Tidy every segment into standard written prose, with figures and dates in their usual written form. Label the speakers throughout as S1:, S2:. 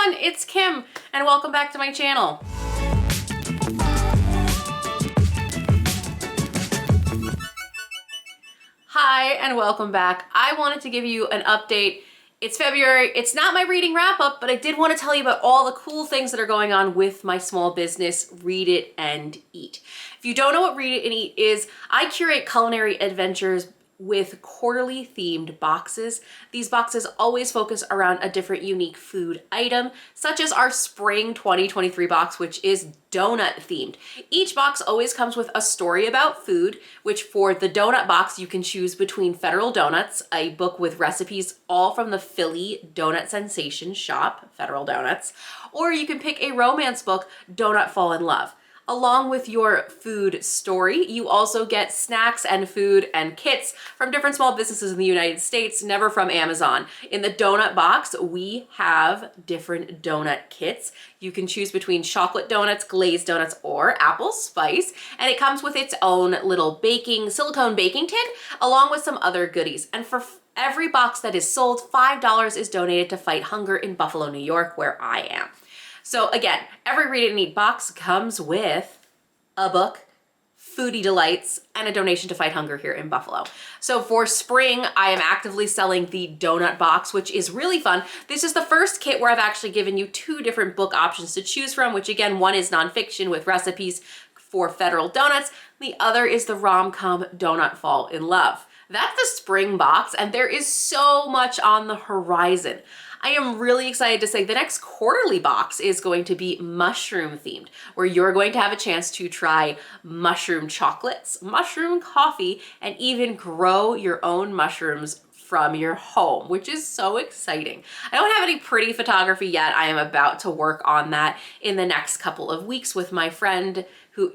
S1: everyone, it's Kim and welcome back to my channel. Hi and welcome back. I wanted to give you an update. It's February, it's not my reading wrap up, but I did want to tell you about all the cool things that are going on with my small business, Read It and Eat. If you don't know what Read It and Eat is, I curate culinary adventures with quarterly themed boxes. These boxes always focus around a different unique food item, such as our spring 2023 box, which is donut themed. Each box always comes with a story about food, which for the donut box, you can choose between Federal Donuts, a book with recipes all from the Philly donut sensation shop, Federal Donuts, or you can pick a romance book, Donut Fall in Love. Along with your food story, you also get snacks and food and kits from different small businesses in the United States, never from Amazon. In the donut box, we have different donut kits. You can choose between chocolate donuts, glazed donuts, or apple spice, and it comes with its own little silicone baking tin, along with some other goodies. And for every box that is sold, $5 is donated to Fight Hunger in Buffalo, New York, where I am. So again, every Read It and Eat box comes with a book, foodie delights, and a donation to Fight Hunger here in Buffalo. So for spring, I am actively selling the donut box, which is really fun. This is the first kit where I've actually given you two different book options to choose from, which again, one is nonfiction with recipes for Federal Donuts. The other is the rom-com Donut Fall in Love. That's the spring box, and there is so much on the horizon. I am really excited to say the next quarterly box is going to be mushroom themed, where you're going to have a chance to try mushroom chocolates, mushroom coffee, and even grow your own mushrooms from your home, which is so exciting. I don't have any pretty photography yet. I am about to work on that in the next couple of weeks with my friend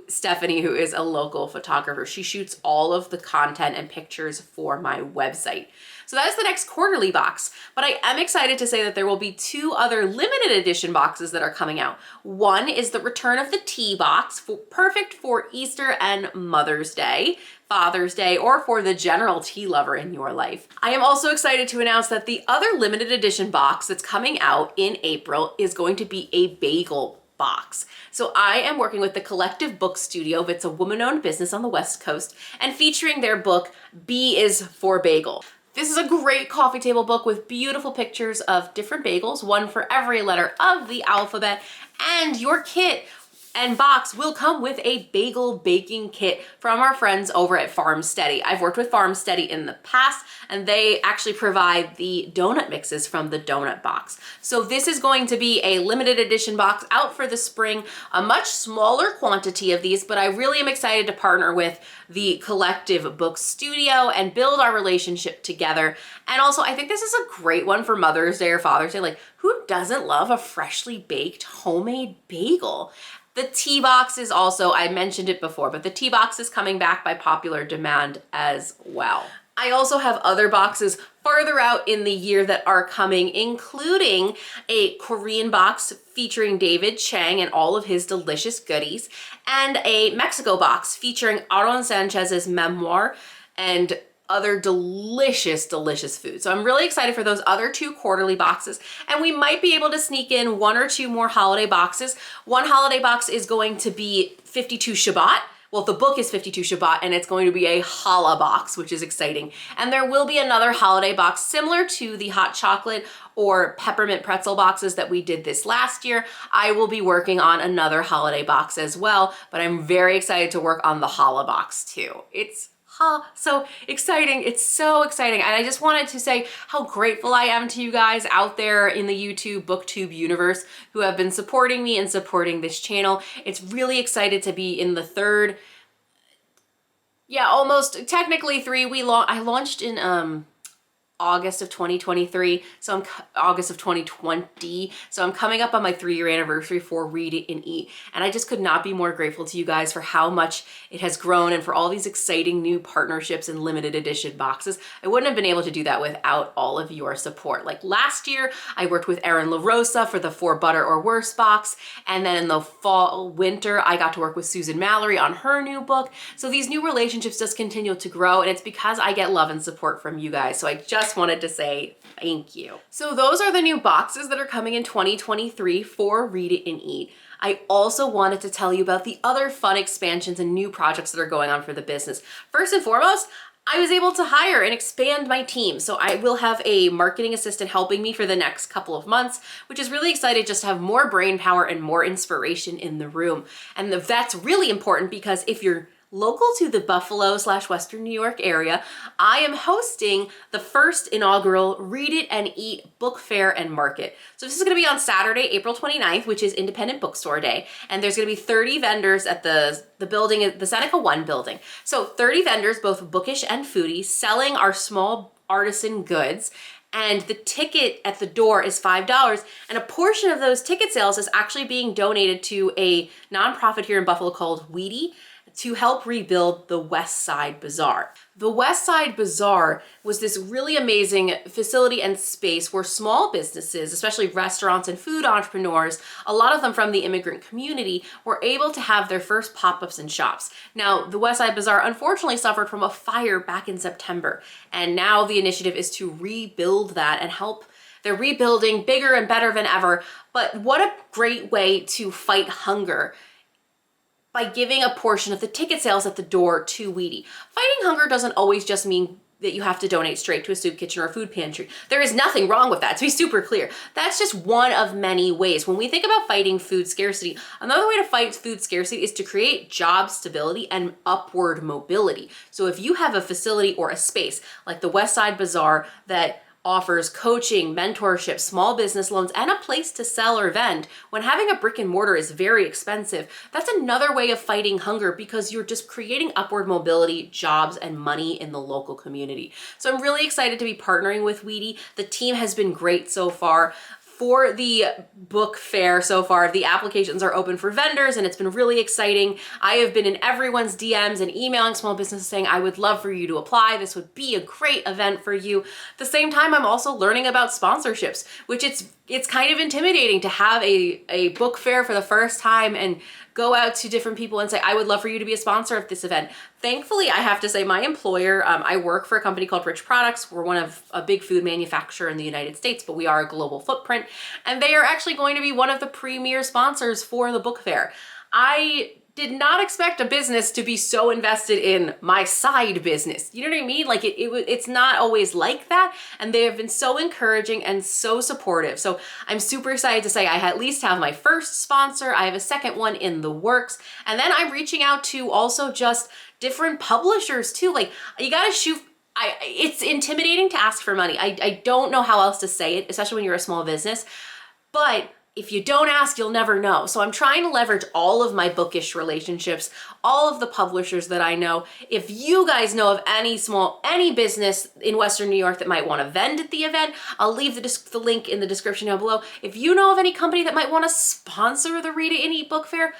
S1: Stephanie, who is a local photographer. She shoots all of the content and pictures for my website. So that is the next quarterly box, but I am excited to say that there will be two other limited edition boxes that are coming out. One is the return of the tea box, perfect for Easter and Mother's Day, Father's Day, or for the general tea lover in your life. I am also excited to announce that the other limited edition box that's coming out in April is going to be a bagel box. So I am working with the Collective Book Studio. It's a woman-owned business on the West Coast and featuring their book, B is for Bagel. This is a great coffee table book with beautiful pictures of different bagels, one for every letter of the alphabet, and your kit and box will come with a bagel baking kit from our friends over at Farm Steady. I've worked with Farm Steady in the past, and they actually provide the donut mixes from the donut box. So this is going to be a limited edition box out for the spring, a much smaller quantity of these, but I really am excited to partner with the Collective Book Studio and build our relationship together. And also, I think this is a great one for Mother's Day or Father's Day. Like, who doesn't love a freshly baked homemade bagel? The tea box is also, I mentioned it before, but the tea box is coming back by popular demand as well. I also have other boxes farther out in the year that are coming, including a Korean box featuring David Chang and all of his delicious goodies, and a Mexico box featuring Aaron Sanchez's memoir and other delicious, delicious food. So I'm really excited for those other two quarterly boxes, and we might be able to sneak in one or two more holiday boxes. One holiday box is going to be 52 Shabbat. Well, the book is 52 Shabbat, and it's going to be a challah box, which is exciting. And there will be another holiday box similar to the hot chocolate or peppermint pretzel boxes that we did this last year. I will be working on another holiday box as well, but I'm very excited to work on the challah box too. It's so exciting. It's so exciting. And I just wanted to say how grateful I am to you guys out there in the YouTube Booktube universe who have been supporting me and supporting this channel. It's really excited to be in the third, almost technically three. I launched in August of 2023, so August of 2020. So I'm coming up on my 3-year anniversary for Read It and Eat. And I just could not be more grateful to you guys for how much it has grown and for all these exciting new partnerships and limited edition boxes. I wouldn't have been able to do that without all of your support. Like last year, I worked with Erin LaRosa for the For Butter or Worse box. And then in the fall, winter, I got to work with Susan Mallory on her new book. So these new relationships just continue to grow, and it's because I get love and support from you guys. So I just just wanted to say thank you. So those are the new boxes that are coming in 2023 for Read It and Eat. I also wanted to tell you about the other fun expansions and new projects that are going on for the business. First and foremost, I was able to hire and expand my team. So I will have a marketing assistant helping me for the next couple of months, which is really exciting just to have more brain power and more inspiration in the room. And that's really important because if you're local to the Buffalo/Western New York area, I am hosting the first inaugural Read It and Eat book fair and market. So this is gonna be on Saturday, April 29th, which is Independent Bookstore Day. And there's gonna be 30 vendors at the building, the Seneca One building. So 30 vendors, both bookish and foodie, selling our small artisan goods. And the ticket at the door is $5. And a portion of those ticket sales is actually being donated to a nonprofit here in Buffalo called Weedy, to help rebuild the West Side Bazaar. The West Side Bazaar was this really amazing facility and space where small businesses, especially restaurants and food entrepreneurs, a lot of them from the immigrant community, were able to have their first pop-ups and shops. Now, the West Side Bazaar unfortunately suffered from a fire back in September, and now the initiative is to rebuild that and help. They're rebuilding bigger and better than ever, but what a great way to fight hunger by giving a portion of the ticket sales at the door to Weedy. Fighting hunger doesn't always just mean that you have to donate straight to a soup kitchen or a food pantry. There is nothing wrong with that, to be super clear. That's just one of many ways. When we think about fighting food scarcity, another way to fight food scarcity is to create job stability and upward mobility. So if you have a facility or a space like the West Side Bazaar that offers coaching, mentorship, small business loans, and a place to sell or vend, when having a brick and mortar is very expensive, that's another way of fighting hunger because you're just creating upward mobility, jobs, and money in the local community. So I'm really excited to be partnering with Weedy. The team has been great so far. For the book fair so far, the applications are open for vendors and it's been really exciting. I have been in everyone's DMs and emailing small businesses saying, I would love for you to apply. This would be a great event for you. At the same time, I'm also learning about sponsorships, which it's kind of intimidating to have a book fair for the first time and go out to different people and say, I would love for you to be a sponsor of this event. Thankfully, I have to say my employer, I work for a company called Rich Products. We're one of a big food manufacturer in the United States, but we are a global footprint. And they are actually going to be one of the premier sponsors for the book fair. I did not expect a business to be so invested in my side business. You know what I mean? Like it's not always like that. And they have been so encouraging and so supportive. So I'm super excited to say I at least have my first sponsor. I have a second one in the works. And then I'm reaching out to also just different publishers too. Like you gotta shoot. It's intimidating to ask for money. I don't know how else to say it, especially when you're a small business. But if you don't ask, you'll never know. So I'm trying to leverage all of my bookish relationships, all of the publishers that I know. If you guys know of any business in Western New York that might want to vend at the event, I'll leave the link in the description down below. If you know of any company that might want to sponsor the Read It and Eat book fair,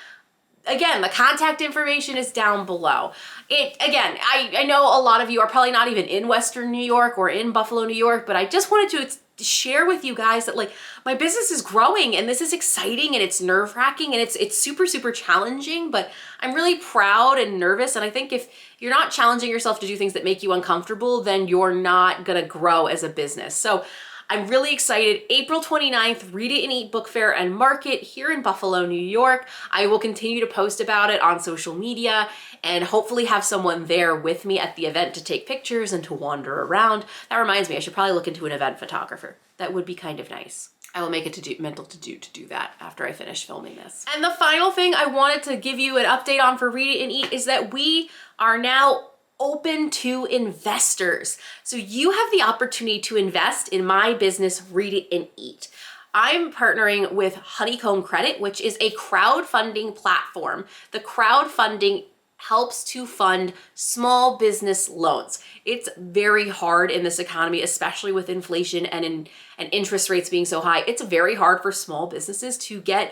S1: again, the contact information is down below. I know a lot of you are probably not even in Western New York or in Buffalo, New York, but I just wanted to share with you guys that like my business is growing and this is exciting and it's nerve-wracking and it's super, super challenging, but I'm really proud and nervous. And I think if you're not challenging yourself to do things that make you uncomfortable, then you're not gonna grow as a business. So I'm really excited. April 29th, Read It and Eat Book Fair and Market here in Buffalo, New York. I will continue to post about it on social media and hopefully have someone there with me at the event to take pictures and to wander around. That reminds me, I should probably look into an event photographer. That would be kind of nice. I will make it mental to do that after I finish filming this. And the final thing I wanted to give you an update on for Read It and Eat is that we are now open to investors. So you have the opportunity to invest in my business, Read It and Eat. I'm partnering with Honeycomb Credit, which is a crowdfunding platform. The crowdfunding helps to fund small business loans. It's very hard in this economy, especially with inflation and interest rates being so high. It's very hard for small businesses to get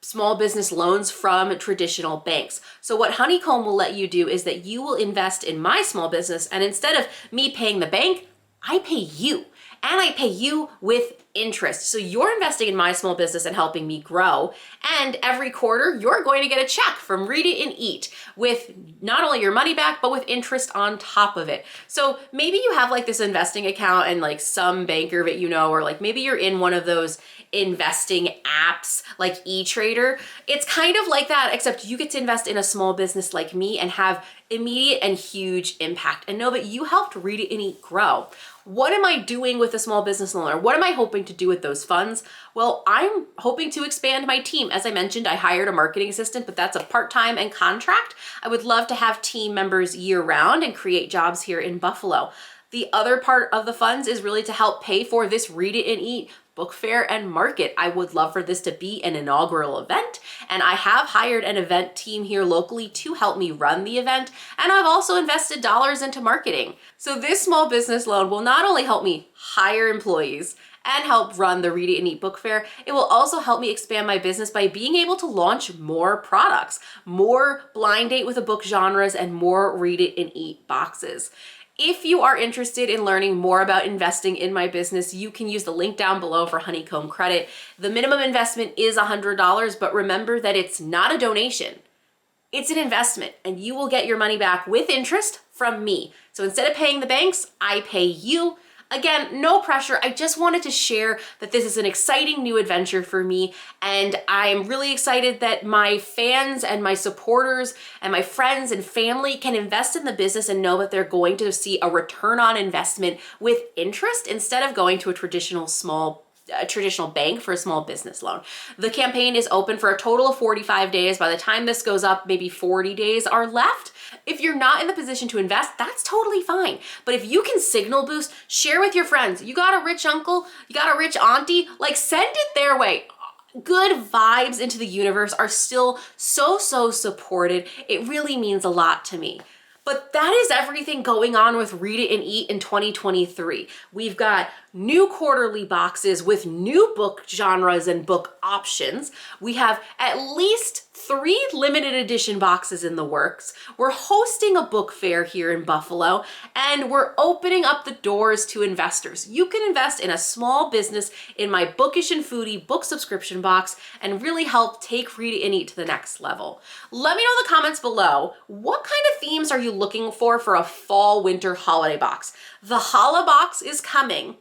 S1: small business loans from traditional banks. So what Honeycomb will let you do is that you will invest in my small business, and instead of me paying the bank, I pay you. And I pay you with interest. So you're investing in my small business and helping me grow. And every quarter, you're going to get a check from Read It and Eat with not only your money back, but with interest on top of it. So maybe you have like this investing account and like some banker that you know, or like maybe you're in one of those investing apps like eTrader. It's kind of like that, except you get to invest in a small business like me and have immediate and huge impact and know that you helped Read It and Eat grow. What am I doing with a small business loan, or what am I hoping to do with those funds? Well, I'm hoping to expand my team. As I mentioned, I hired a marketing assistant, but that's a part-time and contract. I would love to have team members year-round and create jobs here in Buffalo. The other part of the funds is really to help pay for this Read It and Eat book fair and market. I would love for this to be an inaugural event, and I have hired an event team here locally to help me run the event, and I've also invested dollars into marketing. So this small business loan will not only help me hire employees and help run the Read It and Eat book fair, it will also help me expand my business by being able to launch more products, more blind date with a book genres, and more Read It and Eat boxes. If you are interested in learning more about investing in my business, you can use the link down below for Honeycomb credit. The minimum investment is $100, but remember that it's not a donation. It's an investment, and you will get your money back with interest from me. So instead of paying the banks, I pay you. Again, no pressure. I just wanted to share that this is an exciting new adventure for me, and I'm really excited that my fans and my supporters and my friends and family can invest in the business and know that they're going to see a return on investment with interest instead of going to a traditional bank for a small business loan. The campaign is open for a total of 45 days. By the time this goes up, maybe 40 days are left. If you're not in the position to invest, that's totally fine. But if you can signal boost, share with your friends. You got a rich uncle, you got a rich auntie, like send it their way. Good vibes into the universe are still so supported. It really means a lot to me. But that is everything going on with Read It and Eat in 2023. We've got new quarterly boxes with new book genres and book options. We have at least 3 limited edition boxes in the works. We're hosting a book fair here in Buffalo, and we're opening up the doors to investors. You can invest in a small business in my Bookish and Foodie book subscription box and really help take Read It and Eat to the next level. Let me know in the comments below, what kind of themes are you looking for a fall winter holiday box? The Holla box is coming.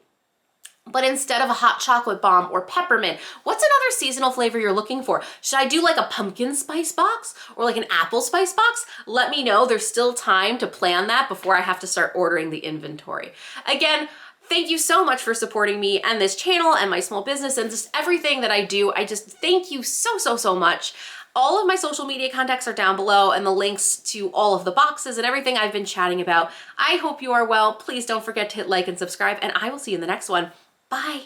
S1: But instead of a hot chocolate bomb or peppermint, what's another seasonal flavor you're looking for? Should I do like a pumpkin spice box or like an apple spice box? Let me know. There's still time to plan that before I have to start ordering the inventory. Again, thank you so much for supporting me and this channel and my small business and just everything that I do. I just thank you so much. All of my social media contacts are down below, and the links to all of the boxes and everything I've been chatting about. I hope you are well. Please don't forget to hit like and subscribe, and I will see you in the next one. Bye.